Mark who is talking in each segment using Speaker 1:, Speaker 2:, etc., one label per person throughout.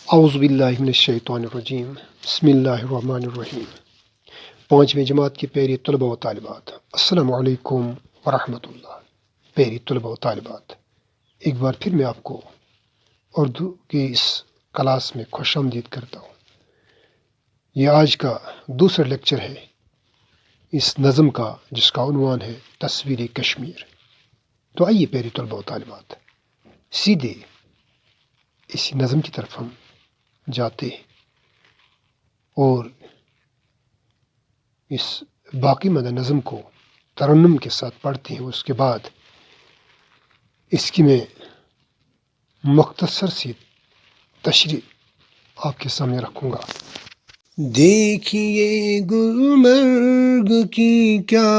Speaker 1: اعوذ باللہ من الشیطان الرجیم بسم اللہ الرحمن الرحیم۔ پانچویں جماعت کے پیاری طلباء و طالبات، السلام علیکم ورحمۃ اللہ۔ پیاری طلباء و طالبات، ایک بار پھر میں آپ کو اردو کی اس کلاس میں خوش آمدید کرتا ہوں۔ یہ آج کا دوسرا لیکچر ہے اس نظم کا، جس کا عنوان ہے تصویر کشمیر۔ تو آئیے پیاری طلباء و طالبات، سیدھے اسی نظم کی طرف ہم جاتے ہیں اور اس باقی مدہ نظم کو ترنم کے ساتھ پڑھتے ہیں۔ اس کے بعد اس کی میں مختصر سی تشریح آپ کے سامنے رکھوں گا۔ دیکھیے گلمرگ کی کیا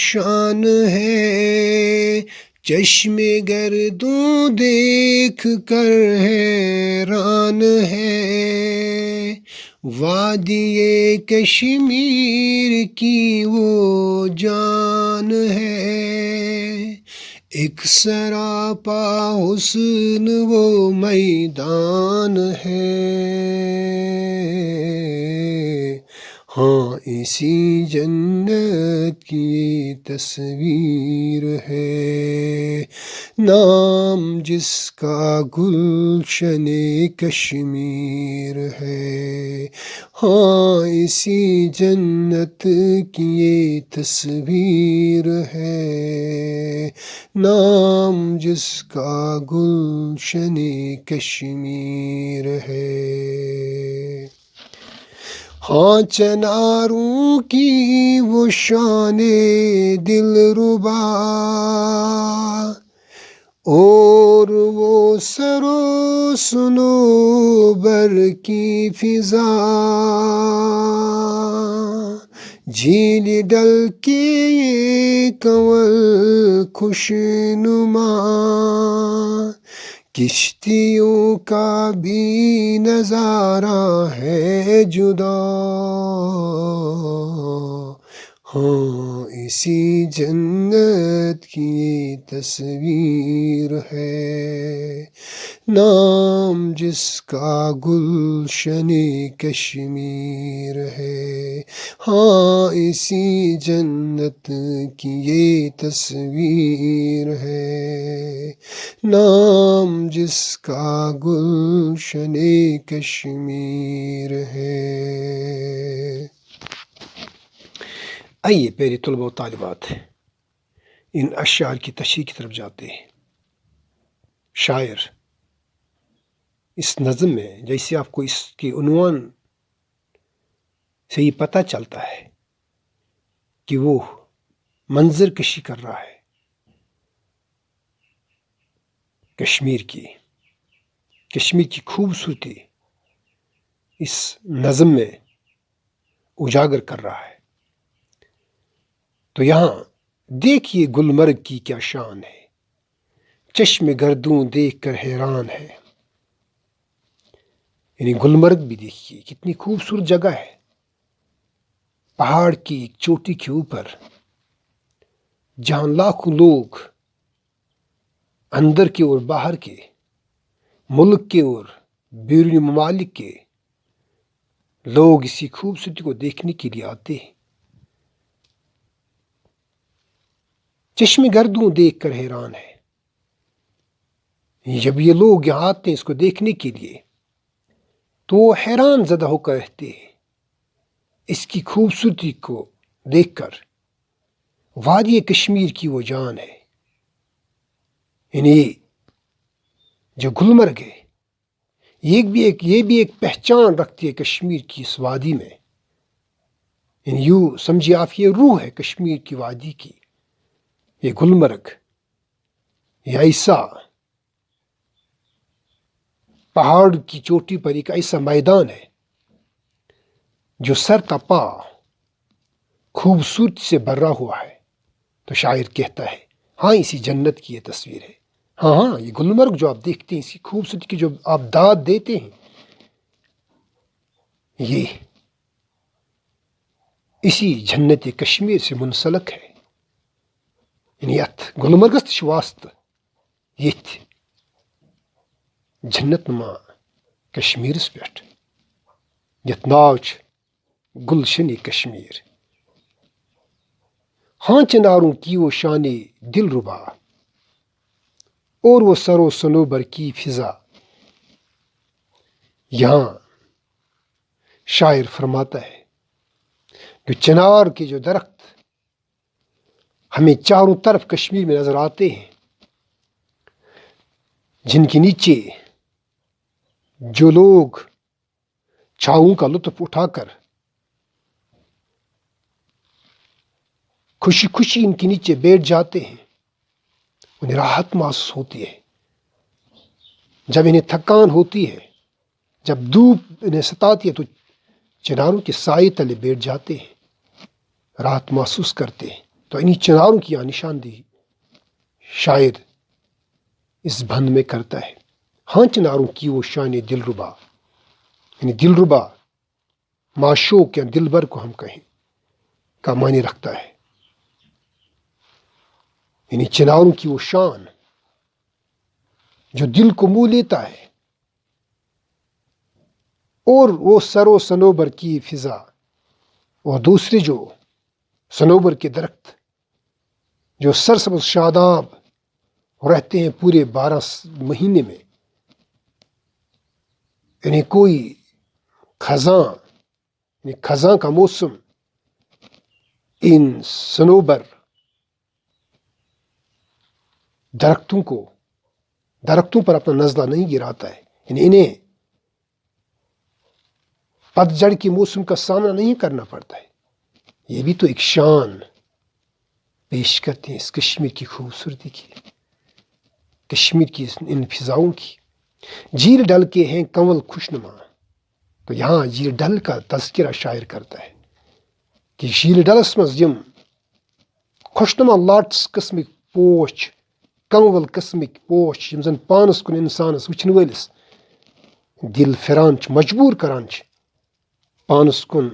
Speaker 1: شان ہے، چشم گردوں دیکھ کر حیران ہے، وادی کشمیر کی وہ جان ہے، ایک سراپا حسن وہ میدان ہے، ہاں اسی جنت کی تصویر ہے، نام جس کا گلشن کشمیر ہے، ہاں اسی جنت کی یہ تصویر ہے، نام جس کا گلشن کشمیر ہے، ہاں چناروں کی وہ شان دلربا اور وہ سرو سنوبر کی فضا، جھیل ڈل کے یہ کنول خوش نما، کشتیوں کا بھی نظارہ ہے جدا، ہاں اسی جنت کی تصویر ہے، نام جس کا گلشن کشمیر ہے، ہاں اسی جنت کی یہ تصویر ہے، نام جس کا گلشن کشمیر ہے۔ آئیے پیارے طلباء و طالبات، ان اشعار کی تشریح کی طرف جاتے ہیں۔ شاعر اس نظم میں، جیسے آپ کو اس کے عنوان سے یہ پتہ چلتا ہے کہ وہ منظر کشی کر رہا ہے کشمیر کی خوبصورتی اس نظم میں اجاگر کر رہا ہے۔ تو یہاں دیکھیے گلمرگ کی کیا شان ہے، چشم گردوں دیکھ کر حیران ہے، یعنی گلمرگ بھی دیکھیے کتنی خوبصورت جگہ ہے، پہاڑ کی ایک چوٹی کے اوپر، جہاں لاکھوں لوگ اندر کے اور باہر کے، ملک کے اور بیرونی ممالک کے لوگ اسی خوبصورتی کو دیکھنے کے لیے آتے ہیں۔ چشم گردوں دیکھ کر حیران ہے، جب یہ لوگ یہاں آتے ہیں اس کو دیکھنے کے لیے تو وہ حیران زدہ ہو کر رہتے ہیں اس کی خوبصورتی کو دیکھ کر۔ وادی کشمیر کی وہ جان ہے، یعنی جو گلمرگ ہے یہ بھی ایک پہچان رکھتی ہے کشمیر کی اس وادی میں، یعنی یوں سمجھیے آپ، یہ روح ہے کشمیر کی وادی کی، یہ گلمرگ، یہ ایسا پہاڑ کی چوٹی پر ایک ایسا میدان ہے جو سر تا پا خوبصورتی سے بھرا ہوا ہے۔ تو شاعر کہتا ہے ہاں اسی جنت کی یہ تصویر ہے، ہاں یہ گلمرگ جو آپ دیکھتے ہیں، اسی خوبصورتی کی جو آپ داد دیتے ہیں، یہ اسی جنت کشمیر سے منسلک ہے، یعنی یتھ گلمرگس تہ چھ واسطہ، یتھ جنت نما کشمیرس پٮ۪ٹھ یتھ ناو چھُ گلشن کشمیر. ہاں چناروں کی وہ شان دل ربا اور وہ سر و صنوبر کی فضا. یہاں شاعر فرماتا ہے کہ چنار کے جو درخت ہمیں چاروں طرف کشمیر میں نظر آتے ہیں، جن کے نیچے جو لوگ چھاؤں کا لطف اٹھا کر خوشی خوشی ان کے نیچے بیٹھ جاتے ہیں، انہیں راحت محسوس ہوتی ہے. جب انہیں تھکان ہوتی ہے، جب دھوپ انہیں ستاتی ہے، تو چناروں کے سائے تلے بیٹھ جاتے ہیں، راحت محسوس کرتے ہیں. تو انہیں چناروں کی یہاں نشاندہی شاعر اس بند میں کرتا ہے. ہاں چناروں کی وہ شان دل ربا، یعنی دل ربا معشوق یا دل بر کو ہم کہیں کا معنی رکھتا ہے. یعنی چناروں کی وہ شان جو دل کو مو لیتا ہے، اور وہ سر و صنوبر کی فضا، اور دوسرے جو صنوبر کے درخت جو سرسبز شاداب رہتے ہیں پورے 12 مہینے میں. یعنی کوئی خزاں کا موسم ان صنوبر درختوں پر اپنا نزلہ نہیں گراتا ہے. یعنی انہیں پتجھڑ کے موسم کا سامنا نہیں کرنا پڑتا ہے. یہ بھی تو ایک شان پیش کرتے ہیں اس کشمیر کی خوبصورتی کی، کشمیر کی ان فضاؤں کی. جھیل ڈل کے ہیں کنول خوشنما. تو یہاں جھیل ڈل کا تذکرہ شاعر کرتا ہے کہ جھیل ڈلس مز یم خوشنما لاٹس قسمک پوش، کنول قسمک پوش یم زن پانس کن انسانس وچھن وٲلس دل پھران چھ، مجبور کران چھ پانس کن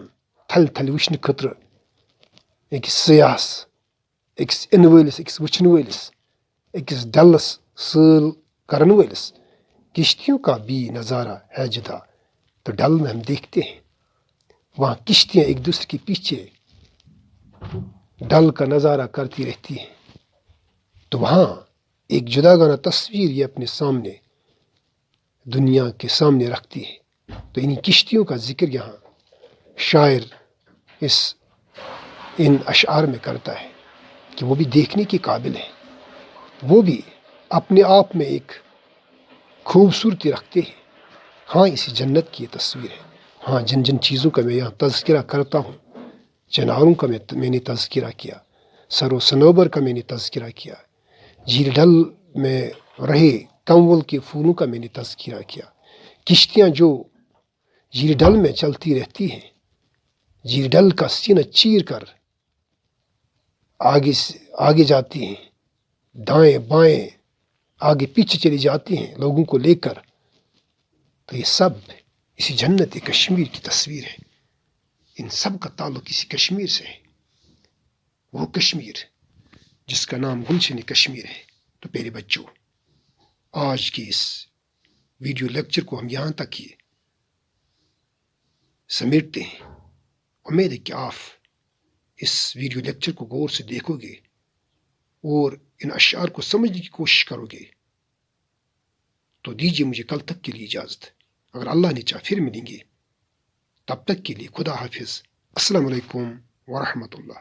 Speaker 1: تھل تھل وچھنہٕ خٲطرٕ أکِس سیاحس، أکِس یِنہٕ وٲلس، أکِس وٕچھن وٲلس، أکِس ڈلس سٲل کرن وٲلس. کشتیوں کا بھی نظارہ ہے جدا. تو ڈل میں ہم دیکھتے ہیں وہاں کشتیاں ایک دوسرے کے پیچھے ڈل کا نظارہ کرتی رہتی ہیں. تو وہاں ایک جداگانہ تصویر یہ اپنے سامنے دنیا کے سامنے رکھتی ہے. تو انہیں کشتیوں کا ذکر یہاں شاعر ان اشعار میں کرتا ہے کہ وہ بھی دیکھنے کے قابل ہے، وہ بھی اپنے آپ میں ایک خوبصورتی رکھتے ہیں. ہاں اسی جنت کی یہ تصویر ہے. ہاں جن جن چیزوں کا میں یہاں تذکرہ کرتا ہوں، چناروں کا میں نے تذکرہ کیا، سر و صنوبر کا میں نے تذکرہ کیا، جھیل ڈل میں رہے کنول کے پھولوں کا میں نے تذکرہ کیا، کشتیاں جو جھیل ڈل میں چلتی رہتی ہیں، جھیل ڈل کا سینہ چیر کر آگے جاتی ہیں، دائیں بائیں آگے پیچھے چلی جاتی ہیں لوگوں کو لے کر. تو یہ سب اسی جنت کشمیر کی تصویر ہے. ان سب کا تعلق اسی کشمیر سے ہے، وہ کشمیر جس کا نام گلشن کشمیر ہے. تو پیارے بچوں، آج کی اس ویڈیو لیکچر کو ہم یہاں تک ہی سمیٹتے ہیں. امید ہے کہ آپ اس ویڈیو لیکچر کو غور سے دیکھو گے اور ان اشعار کو سمجھنے کی کوشش کرو گے. تو دیجیے مجھے کل تک کے لیے اجازت. اگر اللہ نے چاہا پھر ملیں گے. تب تک کے لیے خدا حافظ. السلام علیکم ورحمۃ اللہ.